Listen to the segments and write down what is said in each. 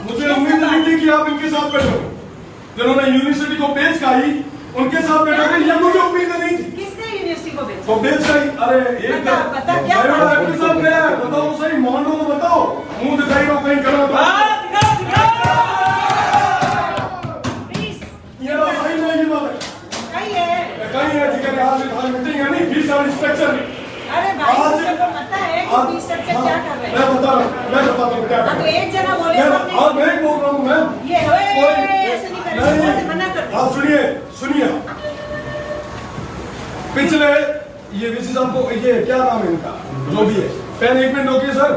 मुझे उम्मीद नहीं थी कि आप इनके साथ बैठो, जिन्होंने यूनिवर्सिटी को बेच खाई उनके साथ बैठोगे, ये मुझे उम्मीद नहीं थी। किसने यूनिवर्सिटी को बेचा? तो बेच खाई। अरे एक बता क्या आपके साथ गया है, बताओ सही, मान लो तो बताओ, मुंह दिखाई रहो कहीं करो तो। ये सही नहीं की बात है, कहीं है ठीक है, आज मीटिंग है नहीं, फीस और स्ट्रक्चर नहीं। अरे भाई मुझे तो पता है कि फीस स्ट्रक्चर क्या कर रहे हैं। मैं बताता हूँ क्या कर तो एक जना बोले और मैं बोल रहा हूँ मैम, ये ऐसे नहीं करेंगे, मना कर दो। आप सुनिए पिछले ये विशेष आपको ये क्या नाम है इनका जो भी है, पेन एक मिनट रोकिए सर,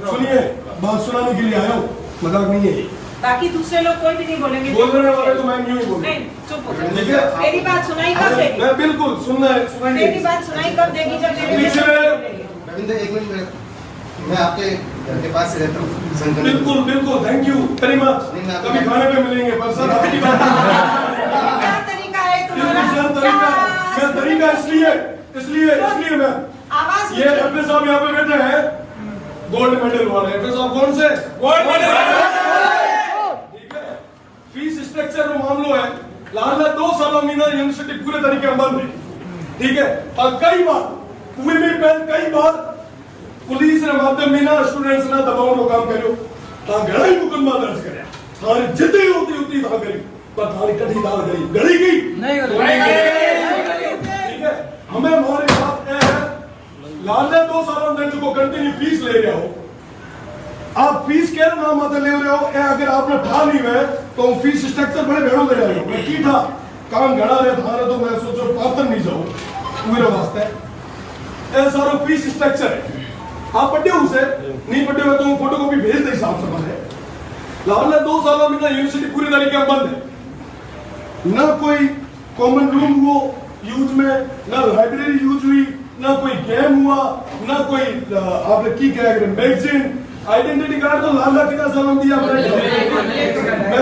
सुनिए, बात सुनाने के लिए आया हूँ, मजाक नहीं है। बाकी दूसरे लोग कोई भी नहीं बोलेंगे, बोलने वाले तो मैं यूं ही बोलूंगा। नहीं चुप हो जाओ। ठीक है, मेरी बात सुनाई कब देगी? मैं बिल्कुल सुनाइए। मेरी बात सुनाई कब देगी? जब मेरे रविंद्र एक मिनट, मैं आपके घर के पास से रहता हूँ। बिल्कुल थैंक यू वेरी मच, कभी खाने पे मिलेंगे, पर सर आपकी बात क्या तरीका है तुम्हारा? तरीका इसलिए मैं आवाज ये एफए साहब यहाँ पे बैठे हैं, गोल्ड मेडल वाले एफए साहब, कौन से गोल्ड मेडल, ठीक है। फीस स्ट्रक्चर में मामलो है, लाला 2 सालों में यूनिवर्सिटी पूरे तरीके बंद है, ठीक है। और कई बार पुलिस ने माध्यम में ना स्टूडेंट्स ना दबाव नो काम करो, घड़ा ही मुकदमा दर्ज करे, थारी जिद्दी होती था करी, पर थारी कठी दाल गई गड़ी गई नहीं, ठीक है। हमें हमारे साथ क्या है, लाले 2 सालों में जो कंटिन्यू फीस ले रहे हो, आप फीस के नाम आते ले रहे हो, अगर आपने ठा नहीं हुए तो फीस स्ट्रक्चर बड़े भेड़ों दे रहे हो, मैं की था काम घड़ा रहे थारे, तो मैं सोचो पात्र नहीं जाऊं मेरे वास्ते सारा फीस स्ट्रक्चर है। आप पढ़े उसे नहीं पढ़े हुए तो फोटो कॉपी भेज दे हिसाब से मैंने, लाले 2 सालों में यूनिवर्सिटी पूरी तरीके बंद है, ना कोई कॉमन रूम हुआ यूज में, ना लाइब्रेरी यूज हुई, ना कोई गेम हुआ, ना कोई आपने की क्या मैगजीन, आइडेंटिटी कार्ड तो लाला कितना सालों दिया मैं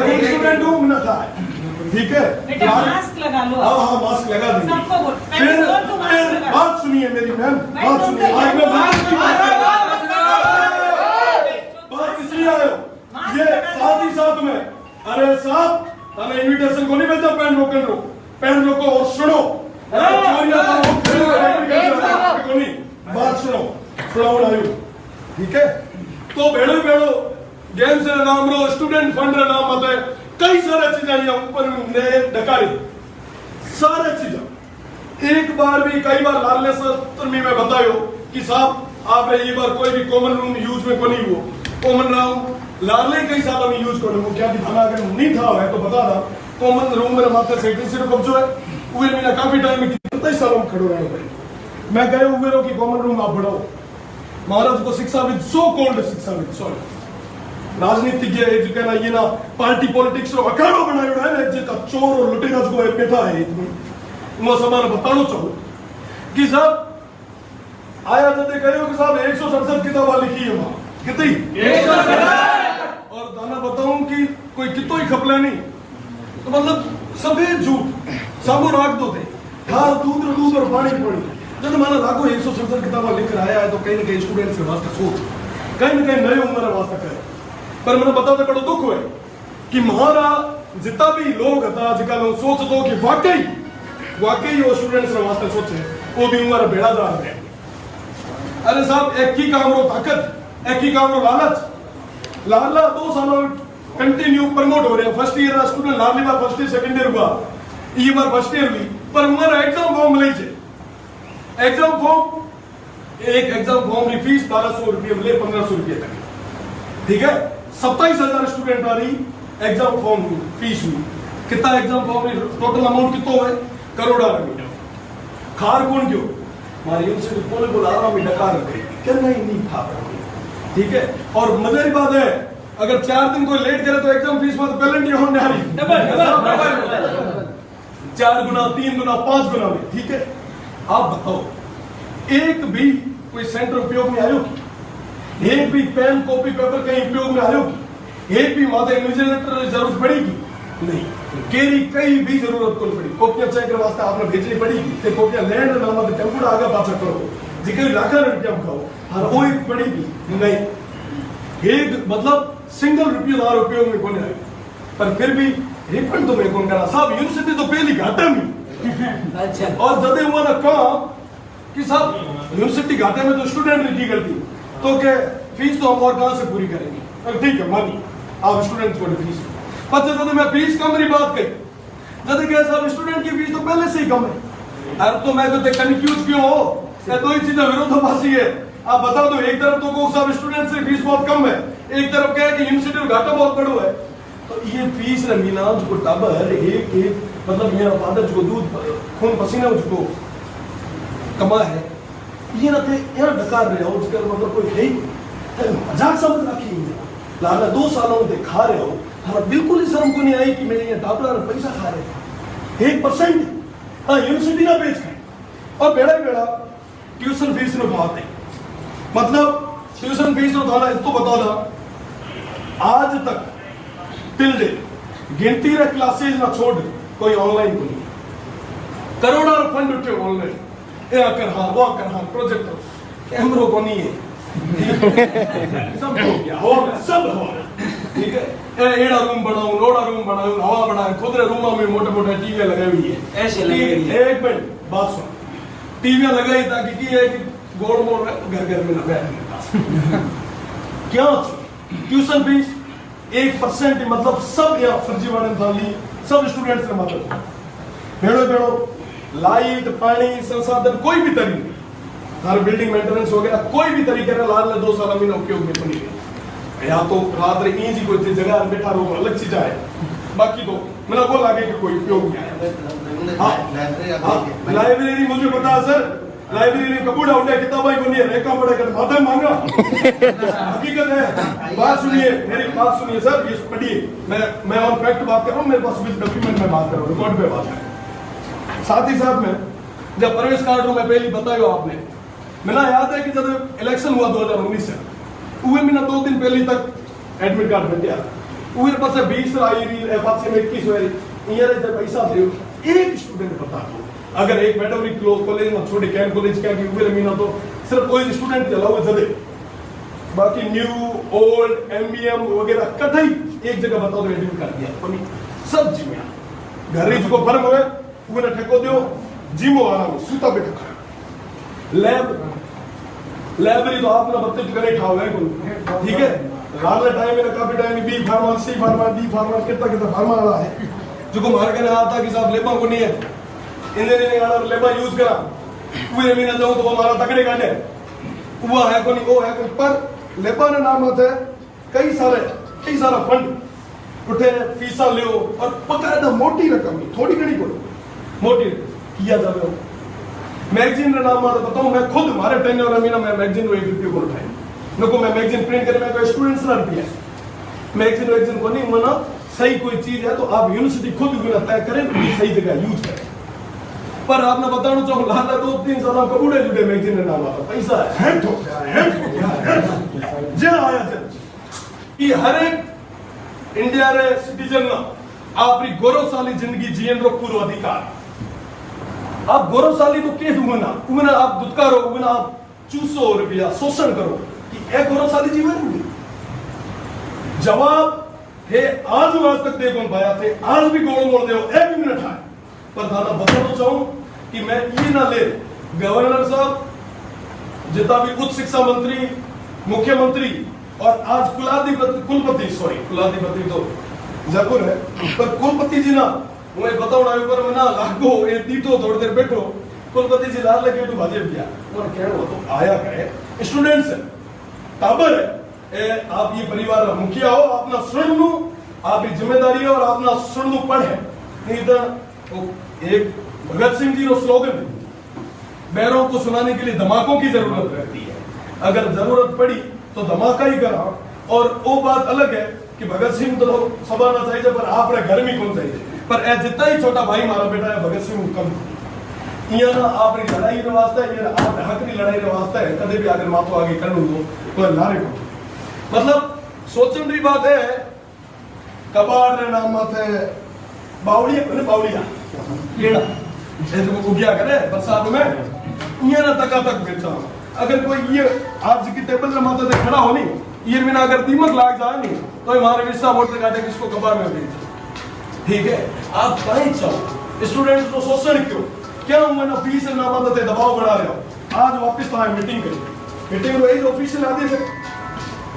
कोई स्टूडेंट हूँ ना था, ठीक है। बेटा मास्क लगा लो। हाँ मास्क लगा देंगे। सबको बोल, बात सुनिए मेरी मैम, बात सुनिए, बात इसलिए आए हो ये साथ ही साथ में, अरे साहब हमें इन्विटेशन को नहीं भेजा, पेन रोको और सुनो, बात सुनो ठीक है। तो भेड़ो गेम से नाम रो, स्टूडेंट फंड नाम आते, कई सारे चीजें ऊपर डकारी, सारे चीजें एक बार भी कई बार लाले सर में बतायो कि साहब आपने ये बार कोई भी कॉमन रूम यूज में को नहीं हुआ, कॉमन रूम लाले कई सालों में यूज करो, क्या दिखाना अगर नहीं था है तो बता रहा, कॉमन रूम मेरे माथे सेक्रेटरी को कब्जो है, उवे मेरा काफी टाइम में कितने सालों में खड़ो रहे, मैं गए उवे रो कि कॉमन रूम आप बढ़ाओ, महाराज को शिक्षा विद सो कॉल्ड शिक्षा विद सॉरी राजनीतिज्ञ है जो कहना ये ना पार्टी पॉलिटिक्स रो अखाड़ो बनायो है ना, जे का चोर और लुटेरा जो है बैठा है इतनी मैं समान बताना चाहूं कि साहब आया तो कहो कि साहब 167 किताबें लिखी है वहां, कितनी 167, और दाना बताऊं कि कोई कितो ही खपला नहीं, तो मतलब सभी झूठ सबो राख दो थे, हाँ दूध और पानी जब माना लागू 167 किताबें लिख कर आया है तो कहीं ना कहीं स्टूडेंट्स के वास्ते सोच कहीं ना कहीं नए उम्र वास्ते करे, पर मैंने बताते बड़ा दुख हुए कि महारा जितना भी लोग था जिका लोग सोच दो कि वाकई वो स्टूडेंट्स के वास्ते सोचे, वो भी उम्र बेड़ा जा रहे हैं। अरे साहब एक ही काम रो ताकत, एक ही काम रो लालच, लाला 2 सालों कंटिन्यू प्रमोट हो रहे हैं, फर्स्ट ईयर स्टूडेंट लाली बार फर्स्ट ईयर सेकंड ईयर हुआ, ये बार फर्स्ट ईयर हुई, पर उम्र एग्जाम फॉर्म मिले एग्जाम फॉर्म, एक एग्जाम फॉर्म की फीस 1200 रुपये मिले 1500 रुपये तक, ठीक है। 27,000 स्टूडेंट आ रही एग्जाम फॉर्म की फीस हुई, कितना एग्जाम फॉर्म टोटल अमाउंट कितना है, करोड़ा रुपये। खार कौन क्यों हमारी यूनिवर्सिटी पोले को लारा में डकार गई करना ही नहीं था, ठीक है। और मजे की बात है, अगर 4 दिन कोई लेट करे तो एग्जाम फीस में तो पेनल्टी होने आ रही 4 गुना 3 गुना 5 गुना में, ठीक है। आप बताओ, एक भी कोई सेंटर उपयोग में आयो, एक भी पेन कॉपी पेपर कहीं उपयोग में आयो, एक भी माता इन्विजिलेटर जरूरत पड़ेगी नहीं, केरी कई भी जरूरत को पड़ी, कॉपियां चेक करने वास्ते आपने भेजनी पड़ेगी, ते कॉपियां लैंड नाम मत टेम्पू आगे पाछा करो, जिके लाखा रुपया खाओ, हर वो एक पड़ेगी नहीं, एक मतलब सिंगल रुपया ना उपयोग में कोने आए, पर फिर भी रिफंड तो मैं कौन करा साहब, यूनिवर्सिटी तो पहली घाटे में अच्छा। और जदे हुआ ना काम कि साहब यूनिवर्सिटी घाटे में तो स्टूडेंट ने की गलती, तो क्या फीस तो हम और कहां से पूरी करेंगे, अरे ठीक है मानी आप स्टूडेंट को फीस, पर जब मैं फीस कम की बात कही, जब क्या साहब स्टूडेंट की फीस तो पहले से ही कम है, अब तो मैं तो कंफ्यूज क्यों हो, दो ही चीजें विरोधाभासी है। आप बता दो, एक तरफ तो को सब स्टूडेंट से फीस बहुत कम है, एक तरफ क्या है कि यूनिवर्सिटी में घाटा बहुत बड़ा है, तो ये फीस मीना जो टाबर एक मतलब मेरा फादर जो दूध खून पसीना जो कमा है, ये ना थे यार डकार रहे हो, जिसका मतलब कोई है ही मजाक समझ रखी लाला 2 सालों में खा रहे हो, हमें बिल्कुल ही शर्म को नहीं आई कि मेरे ये टाबर पैसा खा रहे 1%, हाँ यूनिवर्सिटी ना बेच गए, और बेड़ा बेड़ा ट्यूशन फीस ने बहुत है, मतलब ट्यूशन फीस थाना तो बता दा आज तक टिल डे गिनती रे क्लासेस ना छोड़ कोई ऑनलाइन को नहीं, करोड़ों फंड उठे ऑनलाइन, ये कर हाँ वो कर हाँ प्रोजेक्टर कैमरों को नहीं है सब हो गया, हो गया सब हो गया, ठीक है। एड़ा रूम बनाऊं, लोड़ा रूम बनाऊं, हवा बनाए, खुद रे रूम में मोटे मोटे टीवी लगाई हुई है, ऐसे लगी है। एक मिनट बात सुन, टीवी लगाई ताकि की है कि गोड़ मोड़ घर घर में लगा क्या ट्यूशन फीस 1% मतलब सब यहाँ फर्जीवाड़े थाली सब स्टूडेंट्स ने मतलब भेड़ो भेड़ो लाइट पानी संसाधन कोई भी तरीके हर बिल्डिंग मेंटेनेंस वगैरह कोई भी तरीके का लाल ने 2 साल महीना उपयोग में बनी गई, या तो रात रे इजी कोई जगह बैठा रहो अलग चीज आए, बाकी तो मेरा को लगे कि कोई उपयोग नहीं आया। लाइब्रेरी मुझे पता है सर, लाइब्रेरी में कबूड़ा उठे किताबें को नहीं है, रेखा पढ़े कर माथा मांगा हकीकत है। बात सुनिए, मेरी बात सुनिए सर, ये पढ़िए, मैं ऑन फैक्ट बात कर रहा हूँ, मेरे पास विद डॉक्यूमेंट में बात कर रहा हूँ, रिकॉर्ड पे बात कर रहा हूँ। साथ ही साथ में जब प्रवेश कार्ड मैं पहली बताया आपने, मेरा याद है कि जब इलेक्शन हुआ 2019 से उहे महीना 2 दिन पहले तक एडमिट कार्ड बन गया, उहे पास 20 आई रही पास में 21 हुई ईयर जब पैसा दे एक स्टूडेंट बता दो, अगर एक मैडम कॉलेज में छोटे कैंप कॉलेज क्या कि उहे महीना तो सिर्फ कोई स्टूडेंट चलाओ जदे, बाकी न्यू ओल्ड एमबीएम वगैरह कतई एक जगह बताओ तो एडमिट कार्ड दिया कोनी सब जिम्मे घर जो फर्म हुए उहे ठेको दियो जिमो आराम सूता पे ठका लाइब्रेरी तो आपने बच्चे करे खाओ है ठीक है। रात टाइम में काफी टाइम बी फार्मा सी फार्मा डी फार्मा कितना फार्मा वाला है जो को मार के आता कि साहब लेबा को नहीं है इंजीनियरिंग वाला लेबा यूज करा पूरे महीना जाऊं तो हमारा तगड़े काटे वो है को नहीं वो है को, पर लेबा ने नाम है कई सारा फंड उठे फीसा लियो और पकाया मोटी रकम थोड़ी घड़ी को मोटी किया जावे। मैगजीन का नाम आता बताऊं, मैं खुद हमारे टेन्योर में महीना मैं मैगजीन को 1 रुपये को उठाई, मेरे को मैं मैगजीन प्रिंट करे मैं कोई स्टूडेंट्स ना रुपया मैगजीन को नहीं मना सही कोई चीज है तो आप यूनिवर्सिटी खुद भी तय करें तो सही जगह यूज करें। पर आपने बताना चाहूँ लाला 2-3 साल कबूड़े जुड़े मैगजीन का नाम आता पैसा है जे आया जे ये हर एक इंडिया रे सिटीजन ना आपकी गौरवशाली जिंदगी जीवन रो पूरा अधिकार, आप गौरवशाली तो के दूंगा उगना आप दुत्कारो उगना आप चूसो रुपया शोषण करो कि एक गौरवशाली जीवन होगी। जवाब है आज तक दे कौन पाया थे, आज भी गोड़ मोड़ दे 1 मिनट है, पर दादा बताना चाहूं कि मैं ये ना ले गवर्नर साहब जितना भी उच्च शिक्षा मंत्री मुख्यमंत्री और आज कुलपति तो जयपुर है पर कुलपति जी ना मैं बताऊं ऊपर में ना लागो ये तीतो थोड़ी देर बैठो कुलपति जी लाल लगे तो भाजपा गया और कहना तो आया कहे स्टूडेंट्स है टाबर है आप ये परिवार मुखिया हो अपना सुन लो आप ये जिम्मेदारी है और अपना सुन लो पढ़े नहीं तो एक भगत सिंह जी रो स्लोगन बैरों को सुनाने के लिए धमाकों की जरूरत रहती है। अगर जरूरत पड़ी तो धमाका ही करा। और वो बात अलग है कि भगत सिंह तो सभा ना चाहिए पर आप घर में कौन चाहिए, पर ए जितना ही छोटा भाई मारा बेटा है भगत सिंह कम ये ना आपने लड़ाई रे वास्ता है, ये आप हक की लड़ाई रे वास्ता है। कदे भी अगर मातो आगे कर लूं तो नारे को मतलब सोचने की बात है। कबाड़ रे नाम माथे बावड़िया ने बावड़िया केड़ा ऐसे को उगिया करे बरसात में ये ना तक बेचा। अगर कोई ये आज की टेबल रे माथे से खड़ा हो नहीं ये बिना अगर दीमक लाग जाए नहीं तो हमारे विस्सा वोट काटे किसको कबाड़ में भेज। ठीक है, आप कहीं चाहो स्टूडेंट को शोषण क्यों क्या मैंने फीस ना मदद दबाव बढ़ा रहे हो। आज वापस तो मीटिंग करी, मीटिंग में ऑफिशियल आदेश है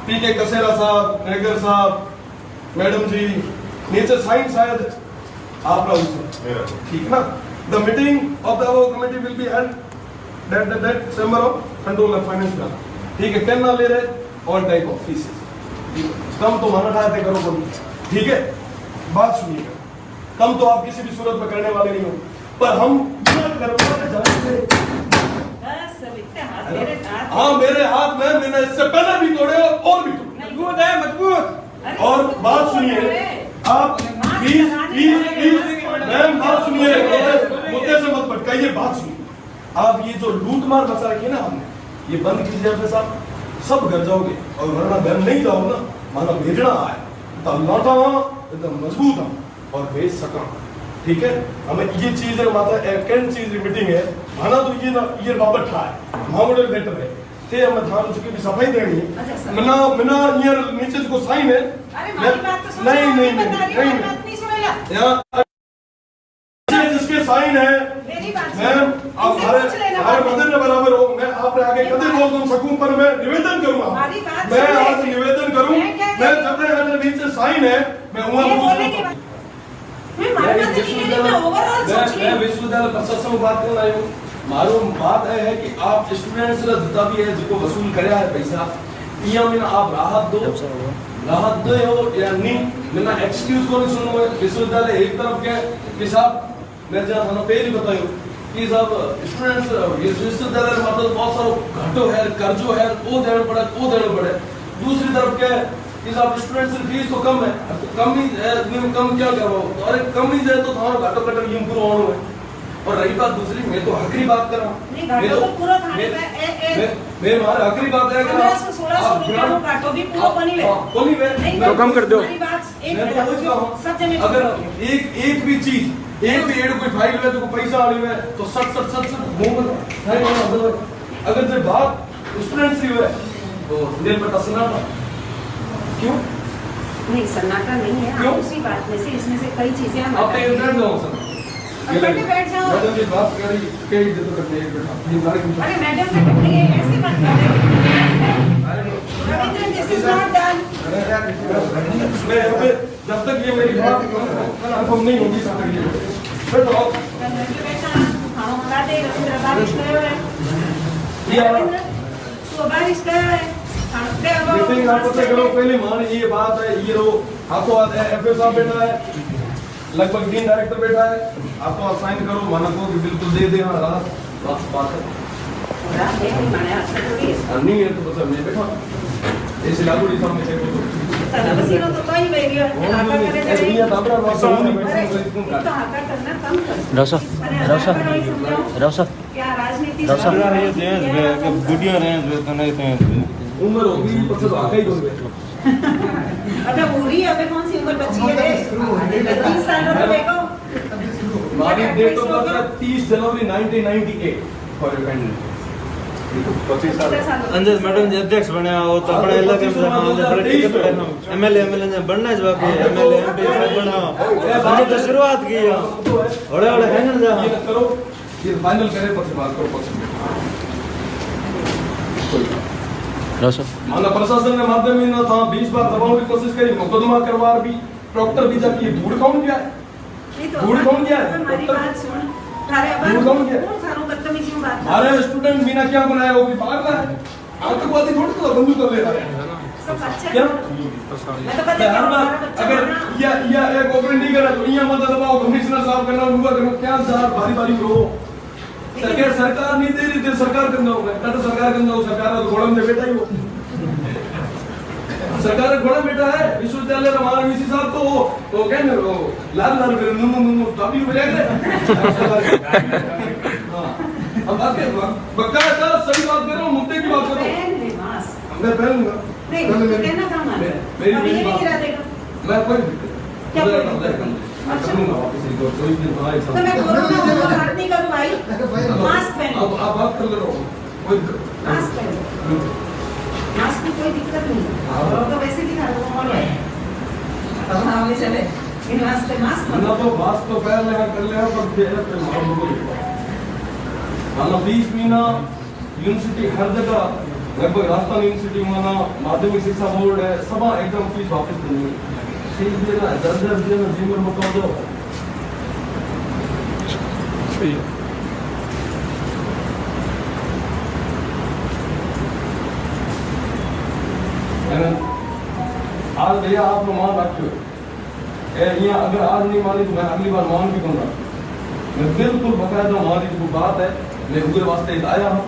पीके कसेरा साहब नगर साहब मैडम जी नीचे साइन शायद आप लोग ठीक ना। The meeting of the committee will be held that chamber of control of finance. ठीक है, कैन ना ले रहे ऑल टाइप ऑफ फीसेस कम तो माना ठाते करो कोई। ठीक है, बात सुनिएगा, कम तो आप किसी भी सूरत में करने वाले नहीं हो, पर हम हाँ मेरे हाथ में मैंने इससे पहले भी तोड़े और भी तोड़े मजबूत है मजबूत। और बात सुनिए आप प्लीज प्लीज प्लीज मैम बात सुनिए, मुद्दे से मत भटकाइए, बात सुनिए। आप ये जो लूट मार बचा रखी है ना हमने ये बंद कीजिए साहब, सब घर जाओगे और वरना घर नहीं जाओ ना माना भेजना आए तो लौटा एकदम मजबूत हम और भेज सका। ठीक है, हमें ये चीज है माता कैन चीज मीटिंग है माना तो ये ना ये वापस ठा है मामले बेटर है थे हमें धान चुकी भी सफाई देनी है मना मना ये नीचे को साइन है। अरे हमारी बात तो सुनो, नहीं नहीं नहीं नहीं सुनेगा यहाँ जिसके साइन है मेरी बात मैम आप हमारे मदर के बराबर हो। मैं आप आगे कदे बोल दूं सकूं पर मैं निवेदन करूंगा, मैं आज निवेदन करूं मैं जब तक नीचे साइन है मैं वहां पूछूंगा। मैं विश्वविद्यालय प्रशासन में बात करना हूँ। मालूम बात है कि आप स्टूडेंट्स जितना भी है जिसको वसूल करे है पैसा ये में आप राहत दो या नहीं मैंने एक्सक्यूज को नहीं सुनो। विश्वविद्यालय एक तरफ के साहब मैं जहाँ थाना पहले बतायो कि साहब स्टूडेंट्स ये विश्वविद्यालय मतलब बहुत सारा घाटो है कर्जो है वो देना पड़े। दूसरी तरफ क्या है कि साहब स्टूडेंट्स की फीस तो कम है तो कम क्या करो अरे कम ही जाए तो थोड़ा घाटो कटर यूं पूरा होना है। और रही बात दूसरी मैं तो हकरी बात कर रहा हूँ मैं हमारे हकरी बात है तो कम कर दो। अगर एक भी चीज एक भी एड कोई फाइल में तो पैसा आ रही है तो सट अगर जब बात स्टूडेंट्स की है तो दिल पर सन्नाटा क्यों नहीं सन्नाटा नहीं है। क्यों? उसी बात में से इसमें से कई चीजें हम आप इंटरनेट दो सर बैठ जाओ। मैडम जी बात कर रही के इज्जत करते हैं बेटा अरे मैडम का कपड़े ऐसे मत करें Ravindra this is not done. मैं यहाँ पे जब तक ये मेरी बात कंफर्म नहीं होगी तब तक ये बैठो बेटा हम बता दे रविंद्र बारिश करो है रविंद्र तो बारिश करो है मीटिंग आप से करो पहले मान ये बात है ये रो आपको एफओ साहब बैठा है लगभग 3 डायरेक्टर बैठा है आपको साइन करो माना को बिल्कुल दे दे हाँ राहत बात है नहीं है तो बस मैं बैठा ऐसे लागू नहीं सामने से तनावसीनो तो कोई नहीं है हाका करे जाए ये दाबरा वासा नहीं तो हाका करना कम कर रौसा क्या राजनीति रौसा ये गुडिया रहे तो नहीं थे उम्र होगी पर सब आगे ही होंगे अबे पूरी अबे कौन सी उम्र बची है रे 30 साल तो देखो हमारी डेट ऑफ बर्थ है 30 जनवरी 1998 फॉर डिपेंडेंस 25 साल अंजस मैडम जी अध्यक्ष बने हो तो अपने इलाके में एमएलए ने बनना है बाकी एमएलए एमपी बना हमने तो शुरुआत की है बड़े बड़े फाइनल जा ये करो ये फाइनल करे पक्ष बात करो पक्ष माना प्रशासन ने माध्यम में ना था 20 बार दबाने की कोशिश करी मुकदमा करवा भी डॉक्टर भी जाके धूड़ कौन गया है धूड़ कौन गया है हमारी बात सुन थारे धूड़ कौन गया कौन सारों बदतमीजी में बात अरे स्टूडेंट बिना क्या बनाया वो भी भाग रहा है आतंकवादी थोड़ी तो बंदूक कर ले रहा है सब अच्छा क्या मैं तो पता हर बार अगर या एक ऑपरेट नहीं करा तो यहाँ मत दबाओ कमिश्नर साहब करना हुआ करना क्या साहब भारी भारी रो सरकार नहीं दे रही थी, सरकार करना होगा, तो सरकार करना हो, सरकार तो घोड़ा में बेटा ही हो, सरकार घोड़ा बेटा है। विश्वविद्यालय हमारा वीसी साहब तो क्या ना वो लाल फिर नुनु तभी हो जाएगा। हाँ अब बात कर, बक्का है सही बात कर रहा हूँ, मुद्दे की बात कर रहा हूँ। मैं पहनूंगा, नहीं कहना काम है, मेरी अब ये नहीं बात- गिरा देगा मैं कोई क्या मैं बोल- करूंगा वापस एक और कोई दिन वहाँ एक तो मैं कोरोना को बात नहीं करूँ भाई, मास्क पहनो, अब आप बात कर रहे हो कोई मास्क पहनो, मास्क में कोई दिक्कत नहीं है, और तो वैसे दिखा रहा हूँ और हाँ भी चले इन वास्ते मास्क ना तो बात तो पहले लेगा कर लेगा पर फिर मार दूंगा। माना 20 महीना यूनिवर्सिटी हर जगह लगभग राजस्थान यूनिवर्सिटी माना माध्यमिक शिक्षा बोर्ड है, सब एकदम फीस वापस देंगे। फीस देना 10,000 देना जीवन में कौन दो सही है। आज भैया आप लोग मान रखो यहाँ अगर आज नहीं मानी तो मैं अगली बार मान भी दूंगा। मैं बिल्कुल बकायदा हमारी जो बात है मैं उनके वास्ते आया हूँ।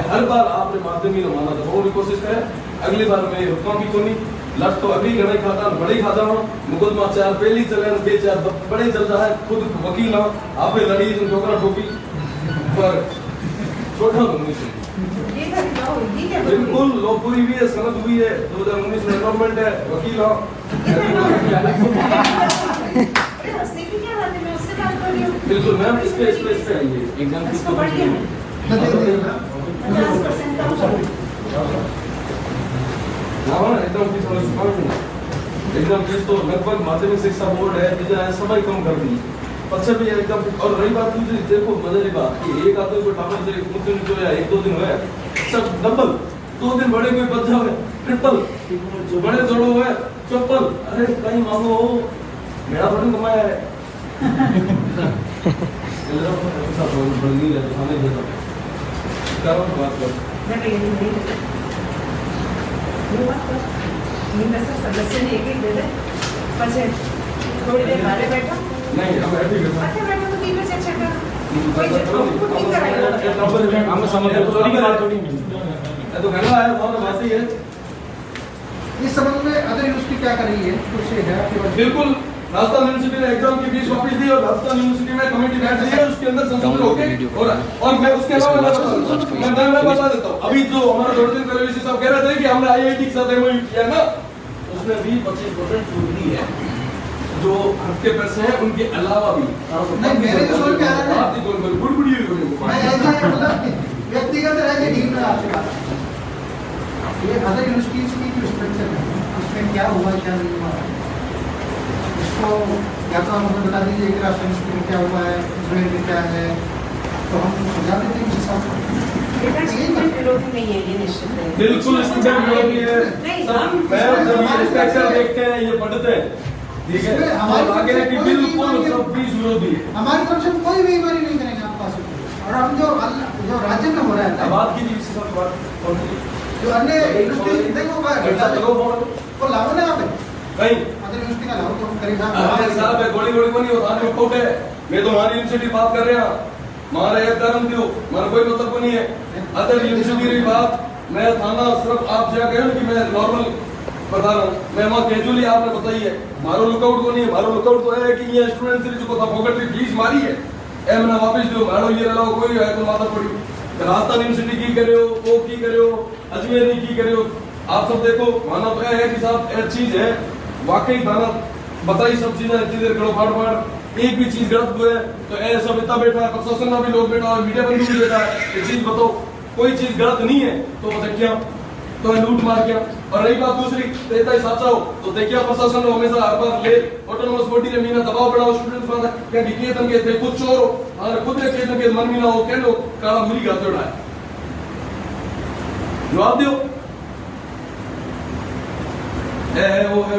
हर बार आपने माध्यमिक में माना जरूर कोशिश करें, अगली बार मैं रुकवा भी को नहीं लट तो अभी घड़ा ही खाता बड़े ही खाता हूँ। मुकदमा 4 पहली चले 2-4 बड़े चल रहा है, खुद वकील हूँ, आप लड़ी ठोकरा ठोकी पर छोटा नहीं ये कर जाओ, ये क्या बोल रही बिल्कुल लोग पूरी हुई है, सनद हुई है, 2019 में एनरोलमेंट है, वकील हूँ। हंसने की क्या बात है, मैं उससे बात कर रही हूँ। बिल्कुल मैम इस पे आइए एग्जाम की इसको बढ़िया है, 50% कम करो। हाँ एकदम फीस वाला सुपार एकदम फीस तो लगभग माध्यमिक शिक्षा बोर्ड है जिसे समय कम कर दी अच्छा भी एकदम। और रही बात दूसरी देखो मजे की बात कि एक आदमी को टावर से मुद्दे जो या 1-2 दिन हुए सब डबल, 2 दिन बड़े कोई बच्चा हुए ट्रिपल, जो बड़े जोड़ो हुए चप्पल। अरे कहीं मांगो मेरा बटन कमाया है बात कर मैं तो ये नहीं वो बात कर, ये मैं सब सदस्य ने एक दे दे, पछे थोड़ी देर बाहर बैठा, नहीं हम ऐसे ही करते अच्छा बैठा तो तीन बजे चेक कर, कोई कुछ नहीं कराएगा। हम समझ रहे चोरी की बात थोड़ी नहीं है तो कहना है बहुत बात ही है। इस संबंध में अदर यूनिवर्सिटी क्या कर रही है कुछ है आपके पास? बिल्कुल राजस्थान यूनिवर्सिटी ने एग्जाम की फीस वापस दी और राजस्थान यूनिवर्सिटी में कमेटी बैठ रही है, उसके अंदर संशोधन हो गए और मैं उसके अलावा मैं बता देता हूँ अभी जो हमारा 2 दिन पहले वीसी साहब कह रहे थे कि हमने आईआईटी के साथ एमओयू किया ना, उसने भी 25% छूट दी है जो हफ्ते पैसे हैं उनके अलावा भी। नहीं मेरे तो सोच के आ रहा है गुड़गुड़ी मैं ऐसा मतलब व्यक्तिगत रह के डील में आपसे बात ये अदर यूनिवर्सिटीज की जो स्ट्रक्चर है उसमें क्या हुआ क्या नहीं हुआ इसको या तो हम हमें बता दीजिए कि राष्ट्रीय यूनिवर्सिटी में क्या हुआ है ग्रेड में क्या है तो हम सुझा देते हैं किस हिसाब से। बेटा स्टूडेंट विरोधी नहीं है ये निश्चित है, बिल्कुल स्टूडेंट विरोधी है। नहीं सब हम मैं जब ये स्ट्रक्चर देखते हैं ये पढ़ते हैं ठीक है हमारी और आगे है कि कोई बिल्कुल भी सब फीस विरोधी है। हमारी तरफ से कोई बेईमानी नहीं करेंगे आप पास और हम जो राज्य में हो रहा है बात की थी सब बात कौन सी जो अन्य यूनिवर्सिटी देखो ऐसा करो फोन वो लागू ना आप नहीं अदर यूनिवर्सिटी का लागू तो हम करेंगे अरे साहब है गोली को नहीं होता है कोट है मैं तो हमारी यूनिवर्सिटी बात कर रहे हैं हमारा एक कर्म क्यों हमारा कोई मतलब को नहीं है अदर यूनिवर्सिटी की बात मैं थाना सिर्फ आप क्या कह रहे हो कि मैं नॉर्मल बता रहा हूँ मैं वहाँ कैजुअली आपने बताई है मारो लुकआउट को नहीं है मारो लुकआउट तो है कि ये स्टूडेंट सीरीज को फोकट की फीस मारी है ए मैंने वापस दो मारो ये रहा कोई है तो माता पड़ी राजस्थान यूनिवर्सिटी की करे हो वो की करे हो अजमेर की करे हो आप सब देखो माना तो है कि साहब एक चीज है वाकई थाना बताई सब चीजें करो फाड़ एक भी चीज गलत हुए तो ऐसा इतना बैठा है प्रशासन में भी लोग बैठा है मीडिया बंधु भी बैठा है ये चीज बताओ कोई चीज गलत नहीं है तो बता क्या तो लूट मार किया। और रही बात दूसरी देता ही साचा हो तो देखिए प्रशासन ने हमेशा हर बार ले ऑटोनोमस बॉडी ने मीना दबाव बनाओ स्टूडेंट्स पर क्या निकेतन के थे खुद चोर हो और खुद ने केतन के मन मीना हो कहलो काला मुरी गाते उड़ाए जवाब दियो ए वो है